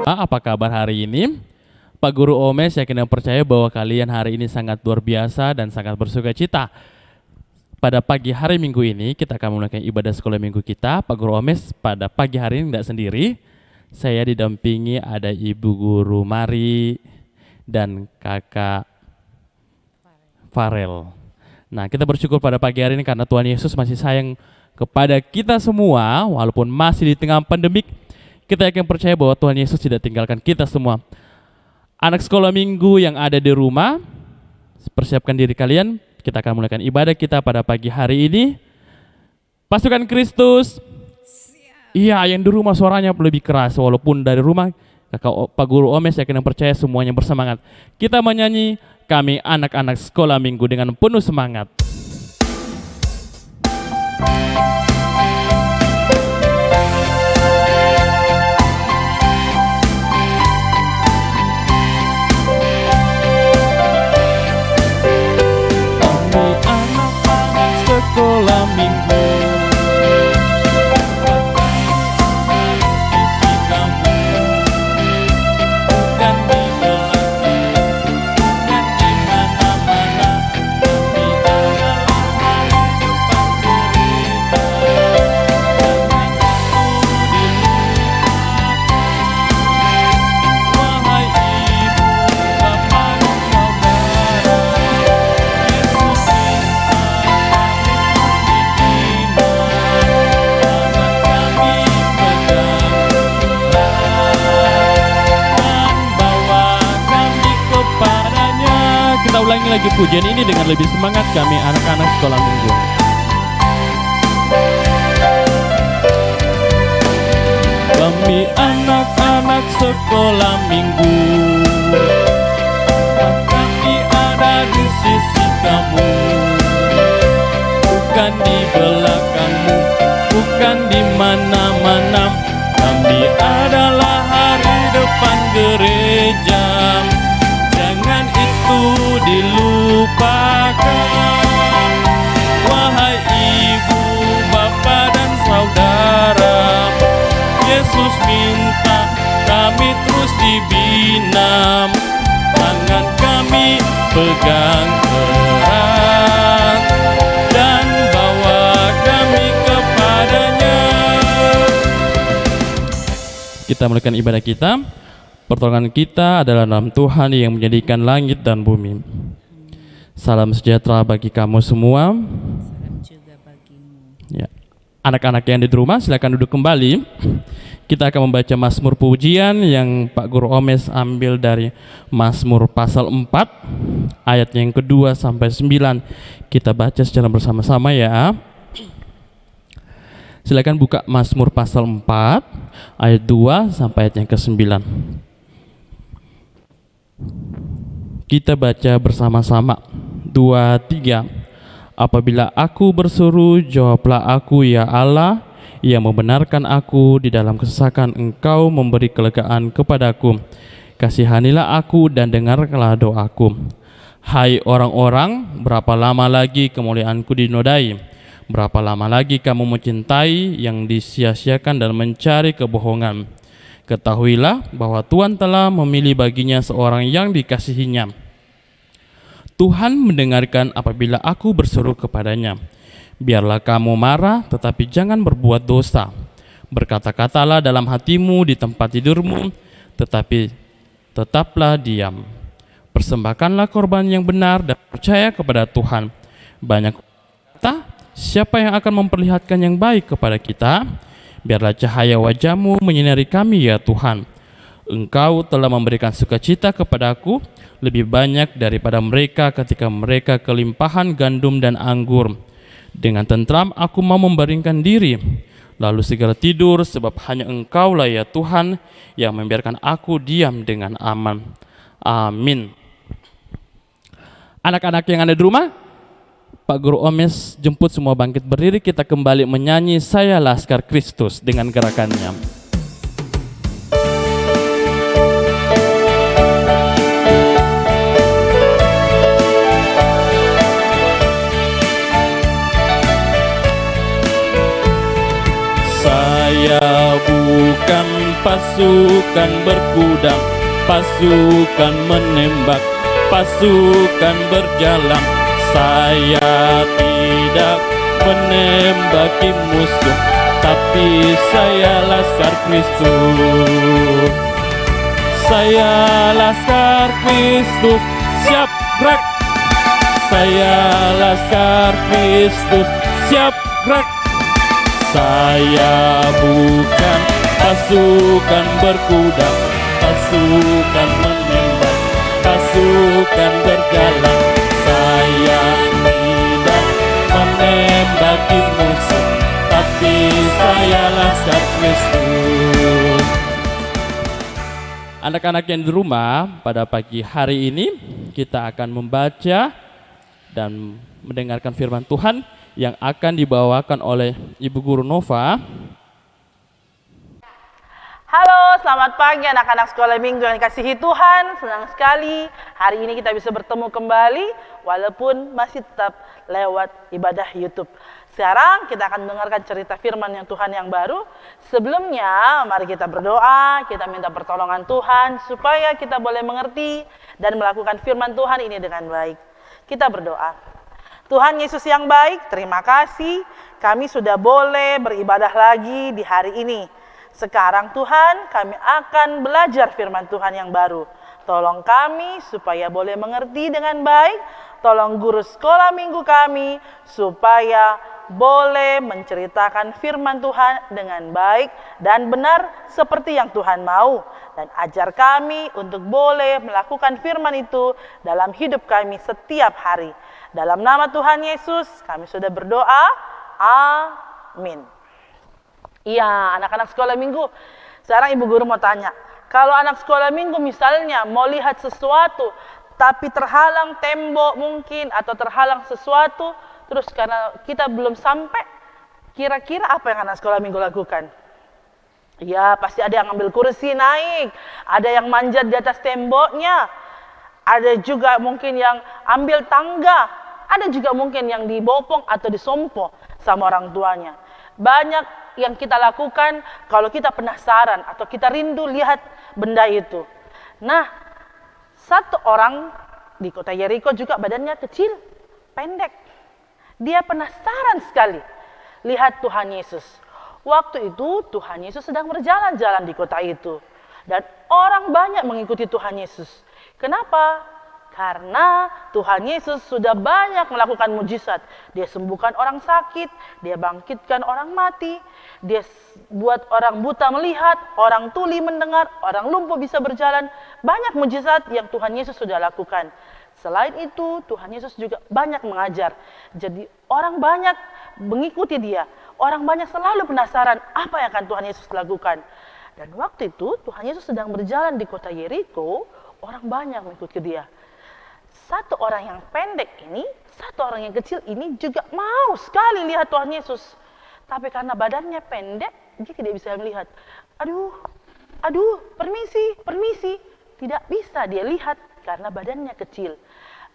Apa kabar hari ini? Pak Guru Omes yakin dan percaya bahwa kalian hari ini sangat luar biasa dan sangat bersuka cita. Pada pagi hari Minggu ini kita akan memulai ibadah sekolah minggu kita. Pak Guru Omes pada pagi hari ini tidak sendiri. Saya didampingi ada Ibu Guru Mari dan Kakak Farel. Nah, kita bersyukur pada pagi hari ini karena Tuhan Yesus masih sayang kepada kita semua walaupun masih di tengah pandemik. Kita yakin percaya bahwa Tuhan Yesus tidak tinggalkan kita semua. Anak sekolah minggu yang ada di rumah, persiapkan diri kalian. Kita akan mulaikan ibadah kita pada pagi hari ini. Pasukan Kristus. Iya, yang di rumah suaranya lebih keras walaupun dari rumah. Pak Guru Omes yakin dan percaya semuanya bersemangat. Kita menyanyi Kami Anak-anak Sekolah Minggu dengan penuh semangat. Sekolah minggu isi kamu bukan di belakang, bukan di mana-mana, tapi adalah hari depan gereja. Jangan itu dilupakan, wahai ibu, bapak dan saudara. Yesus kita ulangi lagi pujian ini dengan lebih semangat. Kami anak-anak sekolah minggu. Kami anak-anak sekolah minggu, kami ada di sisi kamu, bukan di belakangmu, bukan di mana-mana. Kami adalah hari depan gereja. Jangan itu dilupakan, wahai ibu, bapak dan saudara. Yesus minta kami terus dibina, tangan kami pegang erat dan bawa kami kepadanya. Kita mulaikan ibadah kita. Pertolongan kita adalah dalam Tuhan yang menjadikan langit dan bumi. Salam sejahtera bagi kamu semua. Salam juga bagimu. Ya. Anak-anak yang di rumah silakan duduk kembali. Kita akan membaca Mazmur pujian yang Pak Guru Omes ambil dari Mazmur pasal 4 ayat yang kedua sampai 9. Kita baca secara bersama-sama ya. Silakan buka Mazmur pasal 4 ayat 2 sampai ayat yang ke-9. Kita baca bersama-sama. 2, 3. Apabila aku berseru, jawablah aku ya Allah, yang membenarkan aku di dalam kesesakan. Engkau memberi kelegaan kepadaku. Kasihanilah aku dan dengarkanlah doaku. Hai orang-orang, berapa lama lagi kemuliaanku dinodai? Berapa lama lagi kamu mencintai yang disia-siakan dan mencari kebohongan? Ketahuilah bahwa Tuhan telah memilih baginya seorang yang dikasihinya. Tuhan mendengarkan apabila aku berseru kepadanya. Biarlah kamu marah, tetapi jangan berbuat dosa. Berkata-katalah dalam hatimu di tempat tidurmu, tetapi tetaplah diam. Persembahkanlah korban yang benar dan percaya kepada Tuhan. Banyak kata, siapa yang akan memperlihatkan yang baik kepada kita? Biarlah cahaya wajah-Mu menyinari kami ya Tuhan. Engkau telah memberikan sukacita kepadaku lebih banyak daripada mereka ketika mereka kelimpahan gandum dan anggur. Dengan tentram aku mau membaringkan diri, lalu segera tidur, sebab hanya Engkaulah ya Tuhan yang membiarkan aku diam dengan aman. Amin. Anak-anak yang ada di rumah, Pak Guru Omes jemput semua bangkit berdiri. Kita kembali menyanyi Saya Laskar Kristus dengan gerakannya. Saya bukan pasukan berkuda, pasukan menembak, pasukan berjalan. Saya tidak menembaki musuh, tapi saya laskar Kristus. Saya laskar Kristus, siap gerak. Saya laskar Kristus, siap gerak. Saya bukan pasukan berkuda, pasukan menembak, pasukan berjalan. Saya tidak menembaki musuh, tapi saya laskar Kristus. Anak-anak yang di rumah, pada pagi hari ini kita akan membaca dan mendengarkan firman Tuhan yang akan dibawakan oleh Ibu Guru Nova. Halo, selamat pagi anak-anak sekolah minggu yang dikasihi Tuhan. Senang sekali hari ini kita bisa bertemu kembali walaupun masih tetap lewat ibadah YouTube. Sekarang kita akan mendengarkan cerita firman yang Tuhan yang baru. Sebelumnya mari kita berdoa, kita minta pertolongan Tuhan supaya kita boleh mengerti dan melakukan firman Tuhan ini dengan baik. Kita berdoa. Tuhan Yesus yang baik, terima kasih kami sudah boleh beribadah lagi di hari ini. Sekarang Tuhan, kami akan belajar firman Tuhan yang baru. Tolong kami supaya boleh mengerti dengan baik. Tolong guru sekolah minggu kami supaya boleh menceritakan firman Tuhan dengan baik dan benar seperti yang Tuhan mau. Dan ajar kami untuk boleh melakukan firman itu dalam hidup kami setiap hari. Dalam nama Tuhan Yesus kami sudah berdoa. Amin. Iya, anak-anak sekolah minggu. Sekarang ibu guru mau tanya, kalau anak sekolah minggu misalnya mau lihat sesuatu, tapi terhalang tembok mungkin, atau terhalang sesuatu, terus karena kita belum sampai, kira-kira apa yang anak sekolah minggu lakukan? Ya, pasti ada yang ambil kursi naik, ada yang manjat di atas temboknya, ada juga mungkin yang ambil tangga, ada juga mungkin yang dibopong atau disompo sama orang tuanya. Banyak yang kita lakukan kalau kita penasaran atau kita rindu lihat benda itu. Nah, satu orang di kota Yeriko juga badannya kecil, pendek. Dia penasaran sekali lihat Tuhan Yesus. Waktu itu Tuhan Yesus sedang berjalan-jalan di kota itu. Dan orang banyak mengikuti Tuhan Yesus. Kenapa? Karena Tuhan Yesus sudah banyak melakukan mujizat. Dia sembuhkan orang sakit, dia bangkitkan orang mati, dia buat orang buta melihat, orang tuli mendengar, orang lumpuh bisa berjalan. Banyak mujizat yang Tuhan Yesus sudah lakukan. Selain itu, Tuhan Yesus juga banyak mengajar. Jadi orang banyak mengikuti dia. Orang banyak selalu penasaran apa yang akan Tuhan Yesus lakukan. Dan waktu itu Tuhan Yesus sedang berjalan di kota Yeriko, orang banyak mengikuti dia. Satu orang yang pendek ini, satu orang yang kecil ini juga mau sekali lihat Tuhan Yesus. Tapi karena badannya pendek, dia tidak bisa melihat. Aduh, permisi. Tidak bisa dia lihat karena badannya kecil.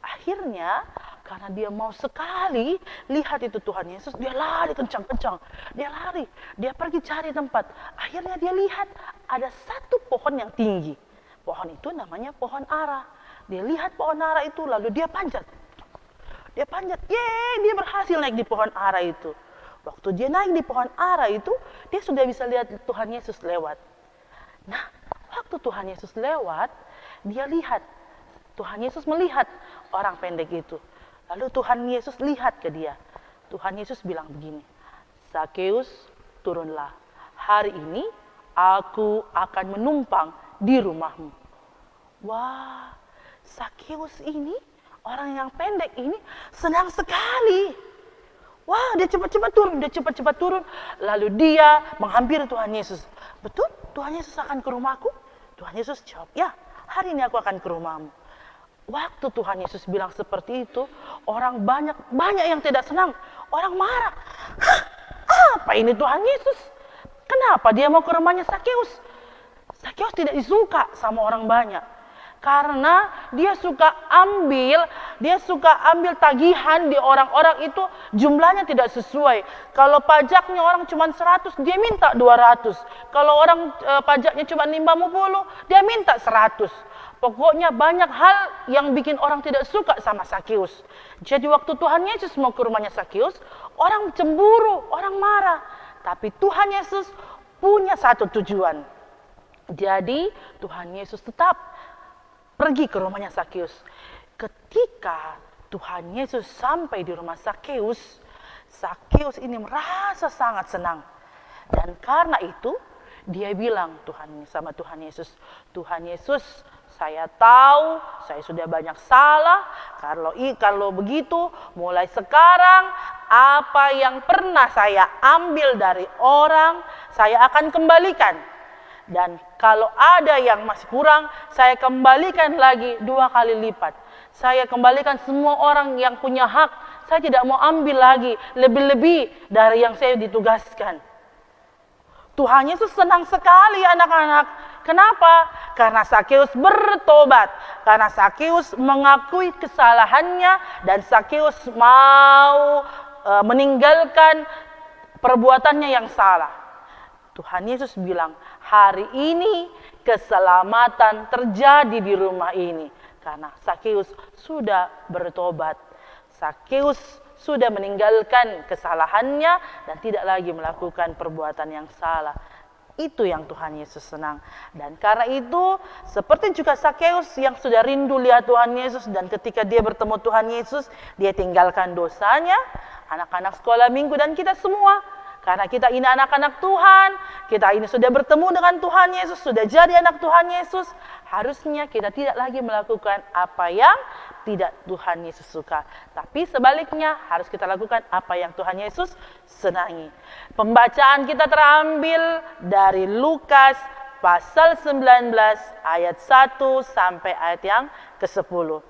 Akhirnya, karena dia mau sekali lihat itu Tuhan Yesus, dia lari kencang-kencang. Dia lari, dia pergi cari tempat. Akhirnya dia lihat ada satu pohon yang tinggi. Pohon itu namanya pohon ara. Dia lihat pohon ara itu, lalu dia panjat. Dia berhasil naik di pohon ara itu. Waktu dia naik di pohon ara itu, dia sudah bisa lihat Tuhan Yesus lewat. Nah, waktu Tuhan Yesus lewat, dia lihat. Tuhan Yesus melihat orang pendek itu. Lalu Tuhan Yesus lihat ke dia. Tuhan Yesus bilang begini, Sakeus, turunlah. Hari ini aku akan menumpang di rumahmu. Wah, Sakeus ini, orang yang pendek ini senang sekali. Wah, dia cepat-cepat turun. Lalu dia menghampiri Tuhan Yesus. Betul, Tuhan Yesus akan ke rumahku? Tuhan Yesus jawab, ya, hari ini aku akan ke rumahmu. Waktu Tuhan Yesus bilang seperti itu, orang banyak yang tidak senang. Orang marah. Apa ini Tuhan Yesus? Kenapa dia mau ke rumahnya Sakeus? Sakeus tidak disuka sama orang banyak. Karena dia suka ambil tagihan di orang-orang itu jumlahnya tidak sesuai. Kalau pajaknya orang cuma 100, dia minta 200. Kalau orang pajaknya cuma 50, dia minta 100. Pokoknya banyak hal yang bikin orang tidak suka sama Sakeus. Jadi waktu Tuhan Yesus mau ke rumahnya Sakeus, orang cemburu, orang marah. Tapi Tuhan Yesus punya satu tujuan. Jadi Tuhan Yesus tetap pergi ke rumahnya Sakeus. Ketika Tuhan Yesus sampai di rumah Sakeus, Sakeus ini merasa sangat senang. Dan karena itu dia bilang sama Tuhan Yesus, Tuhan Yesus, saya tahu saya sudah banyak salah. Kalau begitu, mulai sekarang apa yang pernah saya ambil dari orang, saya akan kembalikan. Dan kalau ada yang masih kurang, saya kembalikan lagi 2 kali lipat. Saya kembalikan semua orang yang punya hak. Saya tidak mau ambil lagi lebih-lebih dari yang saya ditugaskan. Tuhan Yesus senang sekali anak-anak. Kenapa? Karena Sakeus bertobat. Karena Sakeus mengakui kesalahannya dan Sakeus mau meninggalkan perbuatannya yang salah. Tuhan Yesus bilang, hari ini keselamatan terjadi di rumah ini. Karena Sakeus sudah bertobat. Sakeus sudah meninggalkan kesalahannya dan tidak lagi melakukan perbuatan yang salah. Itu yang Tuhan Yesus senang. Dan karena itu, seperti juga Sakeus yang sudah rindu lihat Tuhan Yesus. Dan ketika dia bertemu Tuhan Yesus, dia tinggalkan dosanya. Anak-anak sekolah minggu dan kita semua. Karena kita ini anak-anak Tuhan, kita ini sudah bertemu dengan Tuhan Yesus, sudah jadi anak Tuhan Yesus, harusnya kita tidak lagi melakukan apa yang tidak Tuhan Yesus suka. Tapi sebaliknya harus kita lakukan apa yang Tuhan Yesus senangi. Pembacaan kita terambil dari Lukas pasal 19 ayat 1 sampai ayat yang ke-10.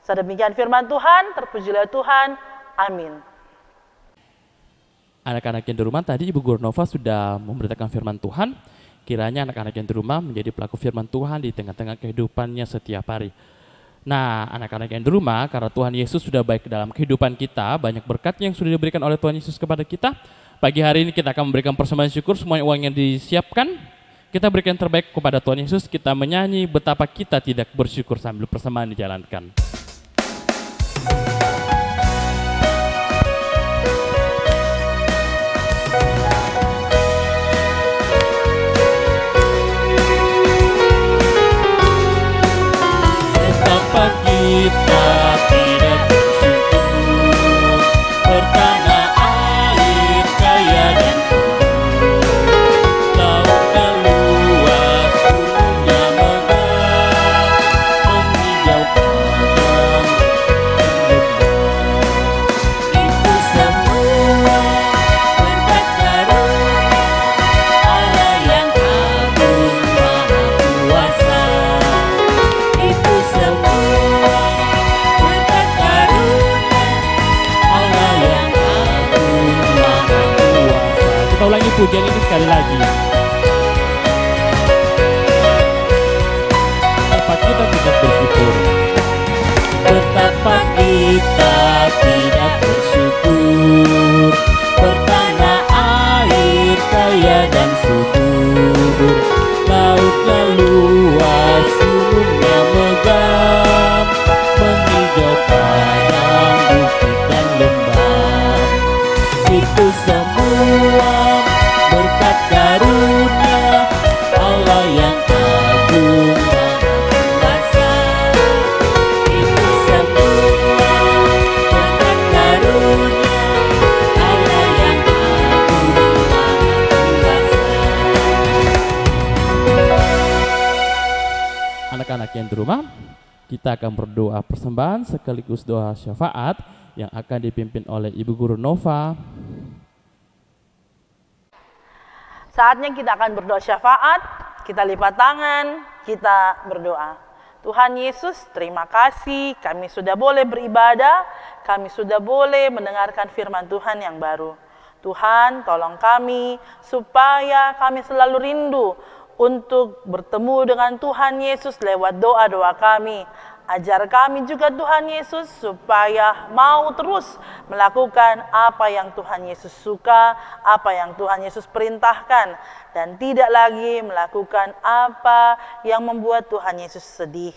Sedemikian firman Tuhan, terpujilah Tuhan. Amin. Anak-anak yang di rumah, tadi Ibu Guru Nova sudah memberitakan firman Tuhan. Kiranya anak-anak yang di rumah menjadi pelaku firman Tuhan di tengah-tengah kehidupannya setiap hari. Nah, anak-anak yang di rumah, karena Tuhan Yesus sudah baik dalam kehidupan kita, banyak berkat yang sudah diberikan oleh Tuhan Yesus kepada kita. Pagi hari ini kita akan memberikan persembahan syukur, semua uang yang disiapkan. Kita berikan yang terbaik kepada Tuhan Yesus, kita menyanyi betapa kita tidak bersyukur sambil persembahan dijalankan. Kita tidak bersyukur, bertanah air kaya dan subur, lautnya luas, gunungnya megah, menghijau padang itu semua berkat karunia Allah yang agung maha kuasa. Itu semua kita ulangi pujian ini sekali lagi. Betapa kita tidak bersyukur, betapa kita tidak bersyukur, bertanah air kaya dan subur, lautnya luas, gunungnya megah, menghijau padang, bukit dan lembah. Itu semua berkat karunia Allah yang agung maha kuasa. Itu semua berkat karunia Allah yang agung maha kuasa. Anak-anak yang di rumah, kita akan berdoa persembahan sekaligus doa syafaat yang akan dipimpin oleh Ibu Guru Nova. Saatnya kita akan berdoa syafaat, kita lipat tangan, kita berdoa. Tuhan Yesus, terima kasih kami sudah boleh beribadah, kami sudah boleh mendengarkan firman Tuhan yang baru. Tuhan, tolong kami supaya kami selalu rindu untuk bertemu dengan Tuhan Yesus lewat doa-doa kami. Ajar kami juga Tuhan Yesus supaya mau terus melakukan apa yang Tuhan Yesus suka, apa yang Tuhan Yesus perintahkan, dan tidak lagi melakukan apa yang membuat Tuhan Yesus sedih.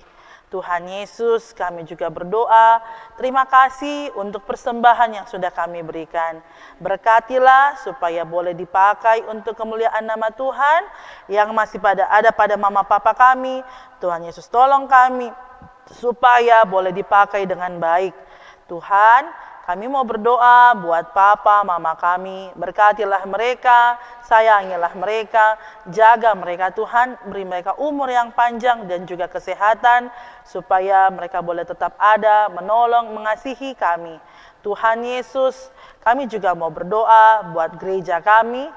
Tuhan Yesus, kami juga berdoa, terima kasih untuk persembahan yang sudah kami berikan. Berkatilah supaya boleh dipakai untuk kemuliaan nama Tuhan yang masih ada pada mama papa kami. Tuhan Yesus tolong kami supaya boleh dipakai dengan baik. Tuhan, kami mau berdoa buat papa, mama kami. Berkatilah mereka, sayangilah mereka, jaga mereka Tuhan, beri mereka umur yang panjang dan juga kesehatan, supaya mereka boleh tetap ada, menolong, mengasihi kami. Tuhan Yesus, kami juga mau berdoa buat gereja kami,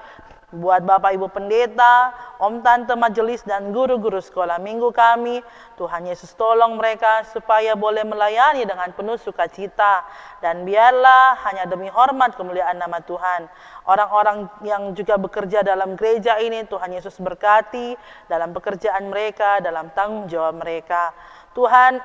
buat Bapak Ibu Pendeta, Om Tante Majelis dan guru-guru sekolah minggu kami. Tuhan Yesus tolong mereka supaya boleh melayani dengan penuh sukacita. Dan biarlah hanya demi hormat kemuliaan nama Tuhan, orang-orang yang juga bekerja dalam gereja ini, Tuhan Yesus berkati dalam pekerjaan mereka, dalam tanggung jawab mereka. Tuhan,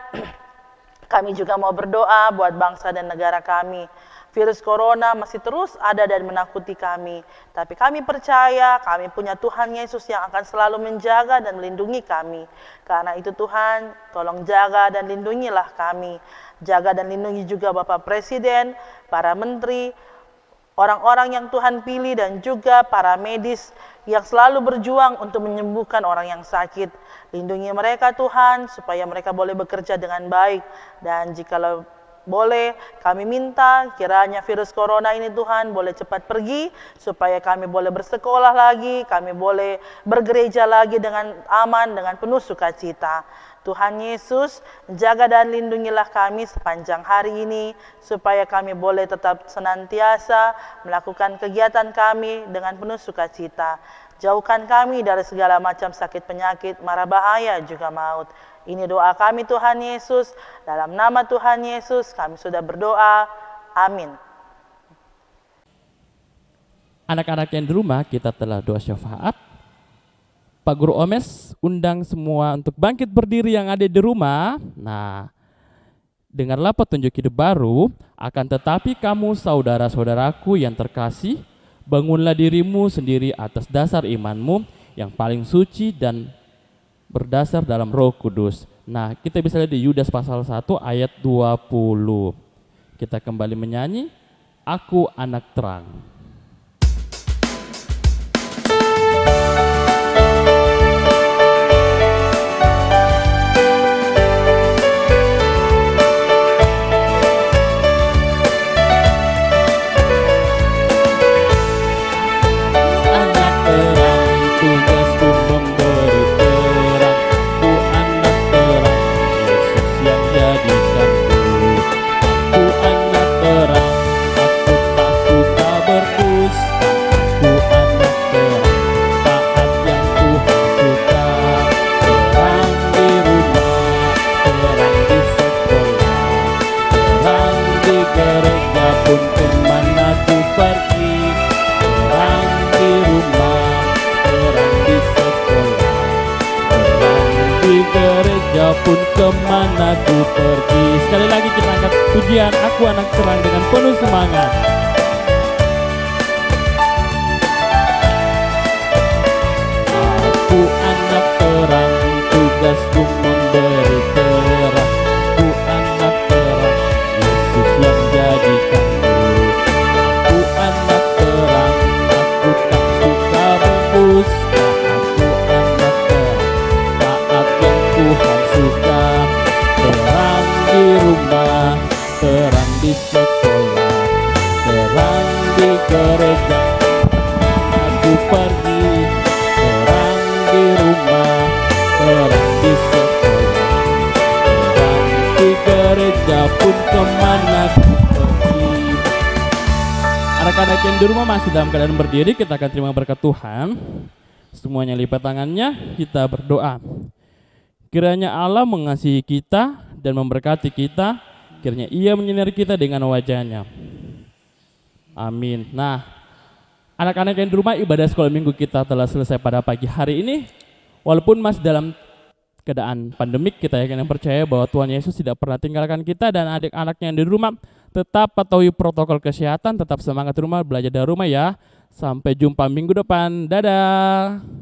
kami juga mau berdoa buat bangsa dan negara kami. Virus corona masih terus ada dan menakuti kami. Tapi kami percaya kami punya Tuhan Yesus yang akan selalu menjaga dan melindungi kami. Karena itu Tuhan, tolong jaga dan lindungilah kami. Jaga dan lindungi juga Bapak Presiden, para menteri, orang-orang yang Tuhan pilih dan juga para medis yang selalu berjuang untuk menyembuhkan orang yang sakit. Lindungi mereka Tuhan supaya mereka boleh bekerja dengan baik. Dan jikalau boleh, kami minta kiranya virus corona ini Tuhan boleh cepat pergi, supaya kami boleh bersekolah lagi, kami boleh bergereja lagi dengan aman, dengan penuh sukacita. Tuhan Yesus, jaga dan lindungilah kami sepanjang hari ini, supaya kami boleh tetap senantiasa melakukan kegiatan kami dengan penuh sukacita. Jauhkan kami dari segala macam sakit penyakit, mara bahaya juga maut. Ini doa kami Tuhan Yesus, dalam nama Tuhan Yesus kami sudah berdoa, amin. Anak-anak yang di rumah, kita telah doa syafaat. Pak Guru Omes undang semua untuk bangkit berdiri yang ada di rumah. Nah, dengarlah petunjuk hidup baru, akan tetapi kamu saudara-saudaraku yang terkasih, bangunlah dirimu sendiri atas dasar imanmu yang paling suci dan berdasar dalam Roh Kudus. Nah, kita bisa lihat di Yudas pasal 1 ayat 20. Kita kembali menyanyi, Aku Anak Terang. Pun kemana ku pergi. Sekali lagi kita angkat pujian Aku Anak Terang dengan penuh semangat. Aku anak terang, tugasku memberi terang. Aku anak terang, Yesus yang jadikanku. Aku anak terang, aku tak suka berdusta. Aku anak terang, taat yang Tuhan suka. Terang di rumah, terang di sekolah, terang di gereja. Aku pergi, terang di rumah, terang di sekolah, terang di gereja pun kemana ku pergi. Anak-anak yang di rumah masih dalam keadaan berdiri, kita akan terima berkat Tuhan. Semuanya lipat tangannya, kita berdoa. Kiranya Allah mengasihi kita dan memberkati kita, kiranya Ia menyinari kita dengan wajah-Nya. Amin. Nah, anak-anak yang di rumah, ibadah sekolah minggu kita telah selesai pada pagi hari ini. Walaupun masih dalam keadaan pandemik, kita yakin dan percaya bahwa Tuhan Yesus tidak pernah tinggalkan kita, dan adik-anaknya yang di rumah tetap patuhi protokol kesehatan, tetap semangat di rumah, belajar dari rumah ya. Sampai jumpa minggu depan. Dadah.